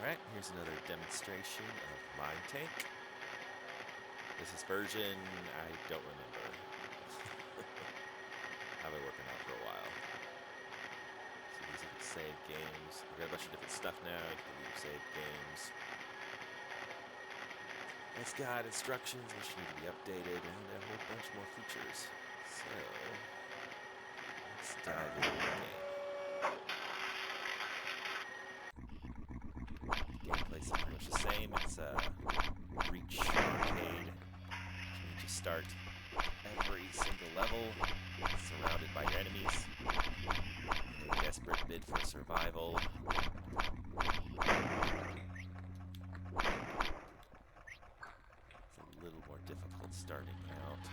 Alright, here's another demonstration of Mind Tank. This is version I don't remember. I've been working on it for a while. So these are the save games. We've got a bunch of different stuff now. You can use save games. It's got instructions which need to be updated and a whole bunch more features. So, let's dive into the game. Gameplay's pretty much the same. It's a reach arcade. You need to start every single level surrounded by your enemies in a desperate bid for survival. It's a little more difficult starting out.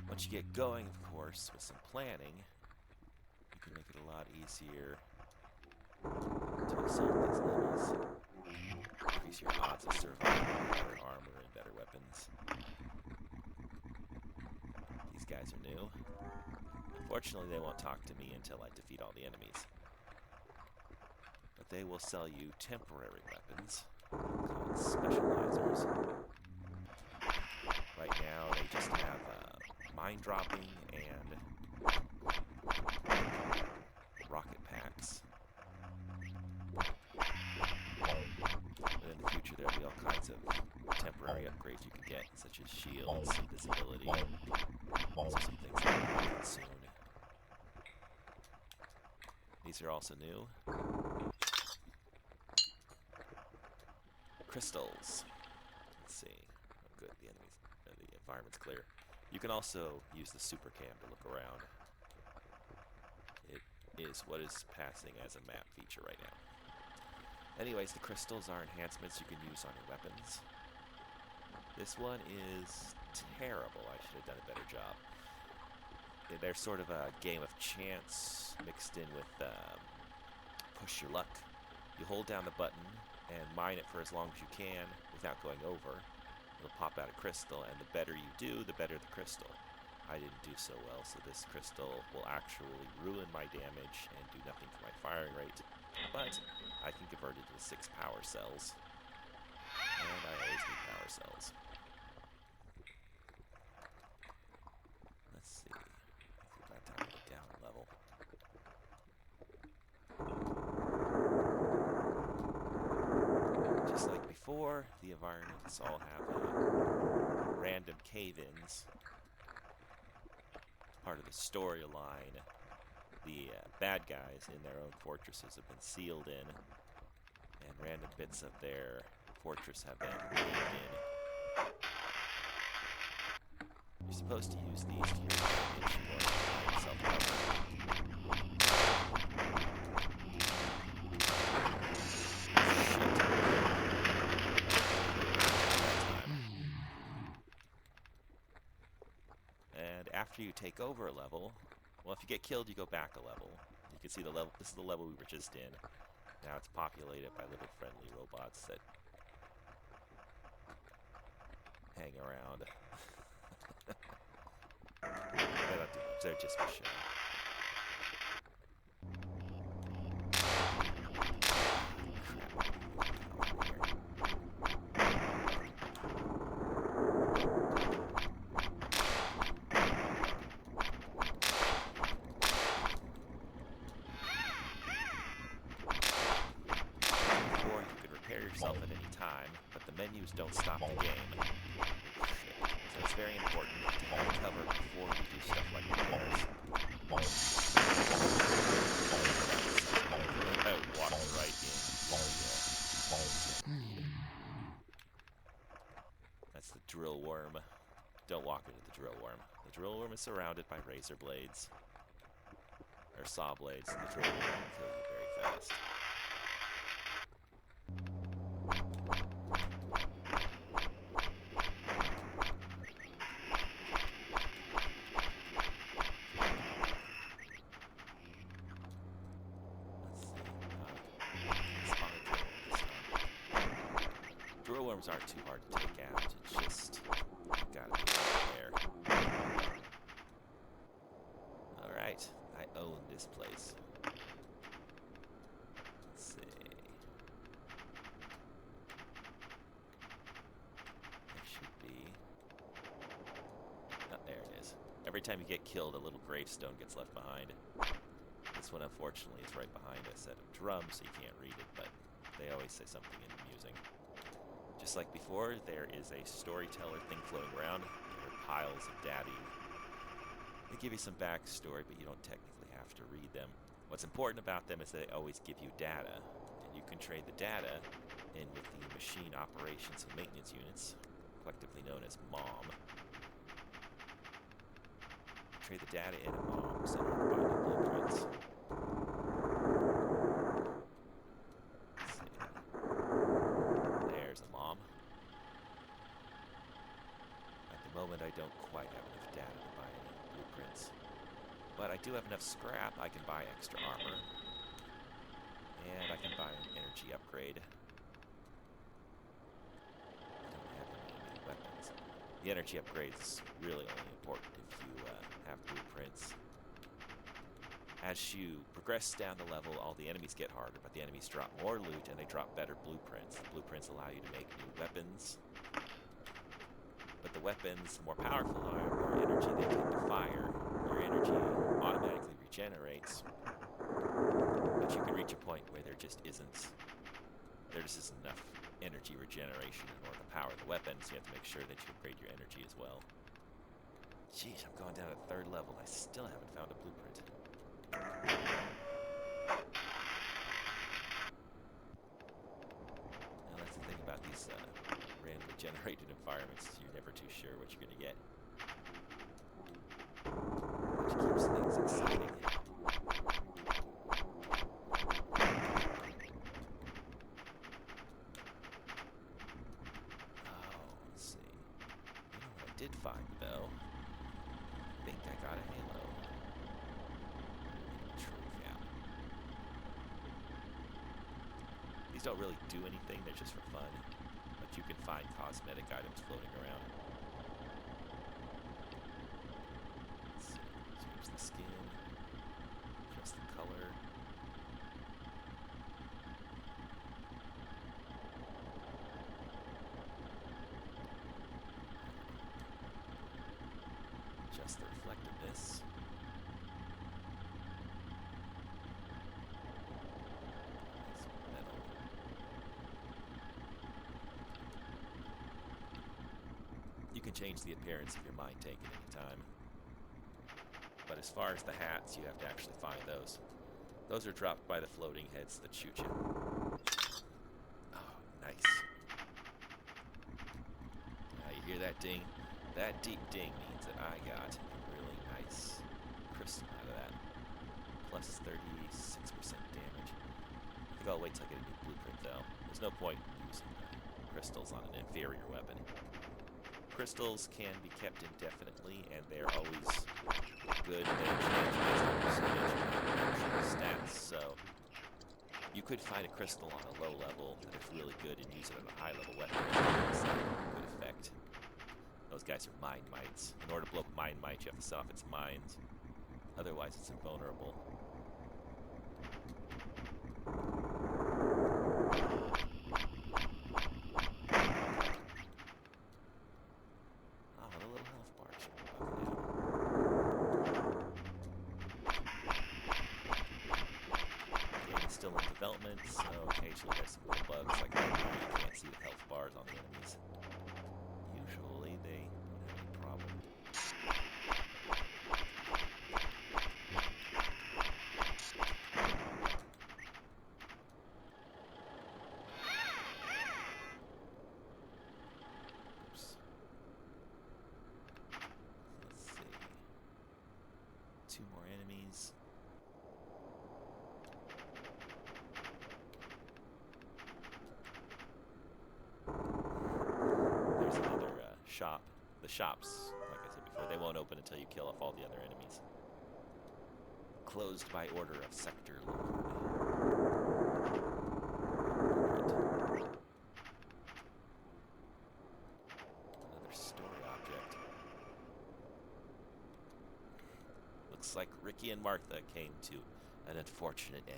Once you get going, of course, with some planning, you can make it a lot easier to assault these levels. Increase your odds of survival with better armor and better weapons. These guys are new. Unfortunately, they won't talk to me until I defeat all the enemies. But they will sell you temporary weapons, called specializers. Right now, they just have mine dropping and rocket packs. But in the future, there'll be all kinds of temporary upgrades you can get, such as shields, invisibility. Those are some things that will be coming soon. These are also new. Crystals. Let's see. Oh, good. The environment's clear. You can also use the super cam to look around. It is what is passing as a map feature right now. Anyways, the crystals are enhancements you can use on your weapons. This one is terrible. I should have done a better job. They're sort of a game of chance mixed in with push your luck. You hold down the button and mine it for as long as you can without going over. It'll pop out a crystal, and the better you do, the better the crystal. I didn't do so well, so this crystal will actually ruin my damage and do nothing for my firing rate. But I can convert it to 6 power cells. And I always need power cells. Let's see. I think we've got time to go down a level. Just like before, the environments all have random cave-ins. Part of the storyline. The bad guys in their own fortresses have been sealed in, and random bits of their fortress have been caved in. You're supposed to use these to your advantage in order to find self-cover. And after you take over a level, well, if you get killed, you go back a level. You can see the level. This is the level we were just in. Now it's populated by little friendly robots that hang around. They don't do much. They're just for show. Yourself at any time, but the menus don't stop the game. So it's very important to have cover before you do stuff like repairs. I walked right in. That's the drill worm. Don't walk into the drill worm. The drill worm is surrounded by razor blades. Or saw blades, and the drill worm will kill you very fast. Drill worms aren't too hard to take out, it's just, you gotta be there. Alright, I own this place. Let's see. Every time you get killed, a little gravestone gets left behind. This one, unfortunately, is right behind a set of drums, so you can't read it, but they always say something amusing. Just like before, there is a storyteller thing floating around. There are piles of data. They give you some backstory, but you don't technically have to read them. What's important about them is that they always give you data, and you can trade the data in with the machine operations and maintenance units, collectively known as MOM. Trade the data in at MOMs in order to buy new blueprints. Let's see. There's a MOM. At the moment, I don't quite have enough data to buy any blueprints. But I do have enough scrap. I can buy extra armor. And I can buy an energy upgrade. I don't have any new weapons. The energy upgrade's really only important if you have blueprints. As you progress down the level, all the enemies get harder, but the enemies drop more loot and they drop better blueprints. The blueprints allow you to make new weapons. But the weapons, the more powerful they are, the more energy they tend to fire. Your energy automatically regenerates, but you can reach a point where there just isn't enough energy regeneration in order to power the weapon, so you have to make sure that you upgrade your energy as well. Jeez, I'm going down to 3rd level. I still haven't found a blueprint. Now that's the thing about these randomly generated environments. You're never too sure what you're going to get. Which keeps things exciting. Did find though. I think I got a halo. Trophy out. These don't really do anything, they're just for fun. But you can find cosmetic items floating around. Let's see. Change the skin. Adjust the color. Adjust the reflectiveness. Metal. You can change the appearance of your mine tank at any time. But as far as the hats, you have to actually find those. Those are dropped by the floating heads that shoot you. Oh, nice. You hear that ding? That deep ding means that I got a really nice crystal out of that. Plus 36% damage. I think I'll wait till I get a new blueprint though. There's no point in using crystals on an inferior weapon. Crystals can be kept indefinitely and they're always good. They change based on percentage of stats, so you could find a crystal on a low level that is really good and use it on a high level weapon. It's a good effect. Those guys are mine mites. In order to blow up a mine mite, you have to set off its mines. Otherwise, it's invulnerable. Oh, the little health bar should be bugging out. The game is still in development, so occasionally there's some little bugs like that where you can't see the health bars on the enemies. Usually they don't have any problem. Oops. Let's see. 2 more enemies. There's another shop. The shops, like I said before, they won't open until you kill off all the other enemies. Closed by order of Sector Lord. Another story object. Looks like Ricky and Martha came to an unfortunate end.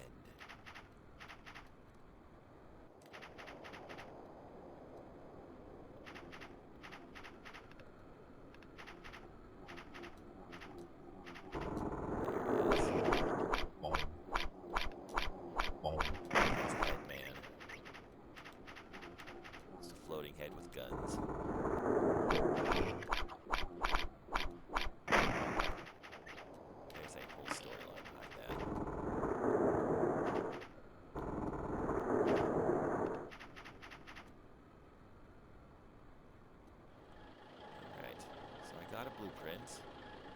head with guns. There's a whole storyline behind that. Alright, so I got a blueprint. I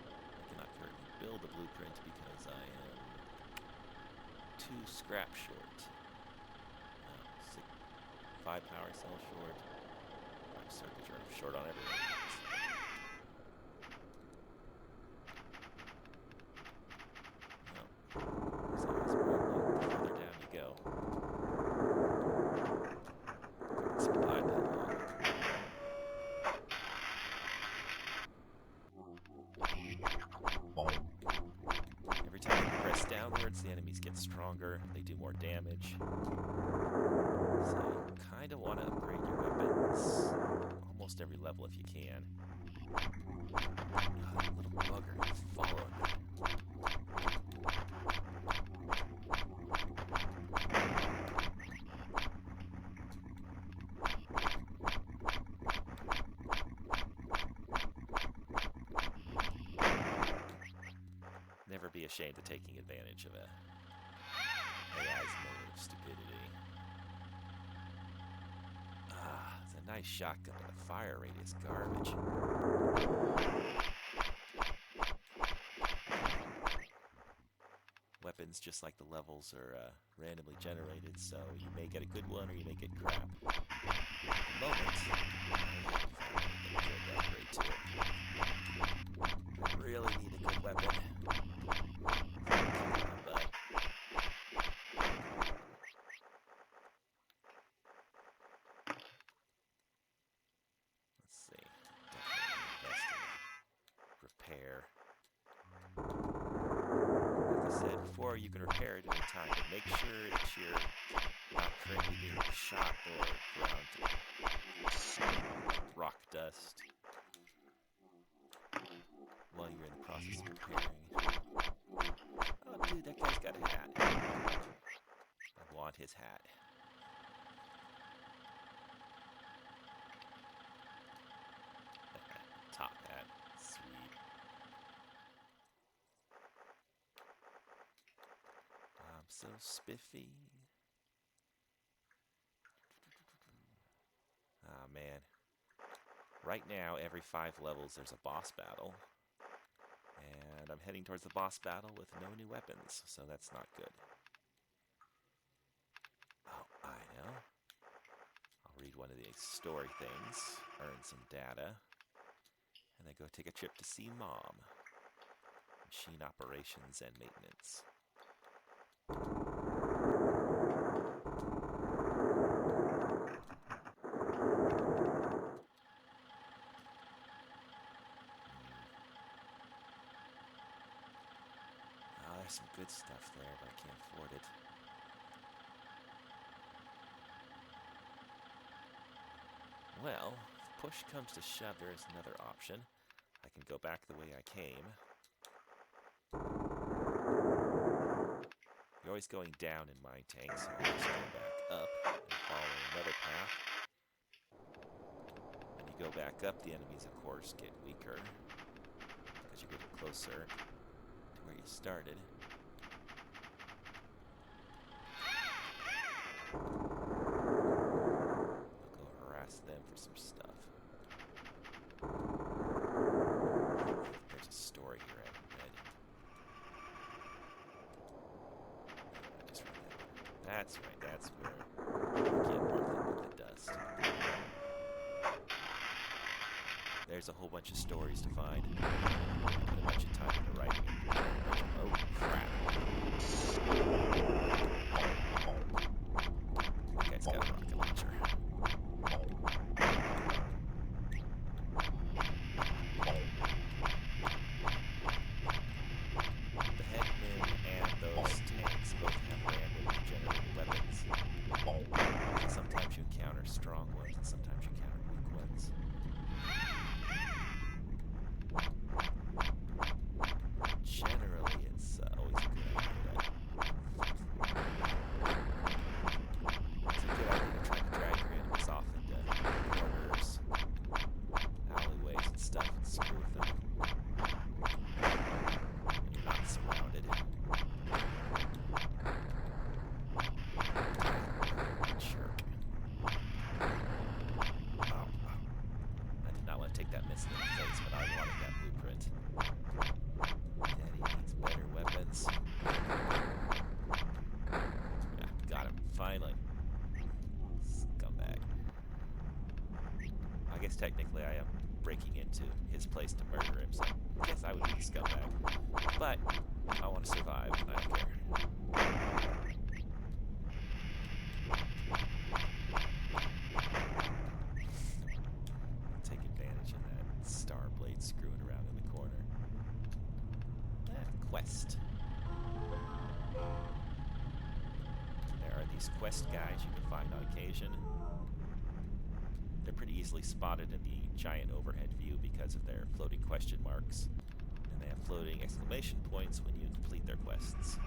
cannot currently build a blueprint because I am 2 scrap short. No, 5 power cell short. 5 circuit short on everything. No. There's always more loot the further down you go. Couldn't survive that long. Every time you press downwards, the enemies get stronger, they do more damage. So you kind of want to upgrade your weapons almost every level if you can. Oh, you little bugger, you followed me. Never be ashamed of taking advantage of AI's moment of stupidity. It's a nice shotgun, but the fire rate is garbage. Weapons, just like the levels, are randomly generated, so you may get a good one or you may get crap. At the moment, I haven't found anything good to upgrade to. I really need a good weapon. Let's see. Definitely invest in repair. Like I said before, you can repair it any time, but make sure that you're not currently being shot or ground to rock dust while you're in the process of repairing. Oh, dude, that guy's got a hat. I want his hat. Top hat. Sweet. I'm so spiffy. Ah, man. Right now, every 5 levels, there's a boss battle. And I'm heading towards the boss battle with no new weapons, so that's not good. Oh, I know. I'll read one of these story things, earn some data, and then go take a trip to see Mom. Machine operations and maintenance. Oh, there's some good stuff there, but I can't afford it. Well, if push comes to shove, there is another option. I can go back the way I came. You're always going down in my tank, so I'll just go back up and follow another path. When you go back up, the enemies, of course, get weaker because you're getting closer to where you started. I'll go harass them for some stuff. There's a story here I haven't read. I just read that one. That's right, that's where Ricky and Martha with the dust. There's a whole bunch of stories to find. Put a bunch of time into writing it. Oh, crap. That guy's got a rocket launcher. The Headmen and those tanks both have randomly generated weapons. So sometimes you encounter strong ones and sometimes you encounter weak ones. Generally, it's always a good idea to Finally. Scumbag. I guess technically I am breaking into his place to murder him, so I guess I would be the scumbag. But I want to survive, and I don't care. Take advantage of that star blade screwing around in the corner. Quest. There are these quest guides you can find on occasion. They're pretty easily spotted in the giant overhead view because of their floating question marks. And they have floating exclamation points when you complete their quests.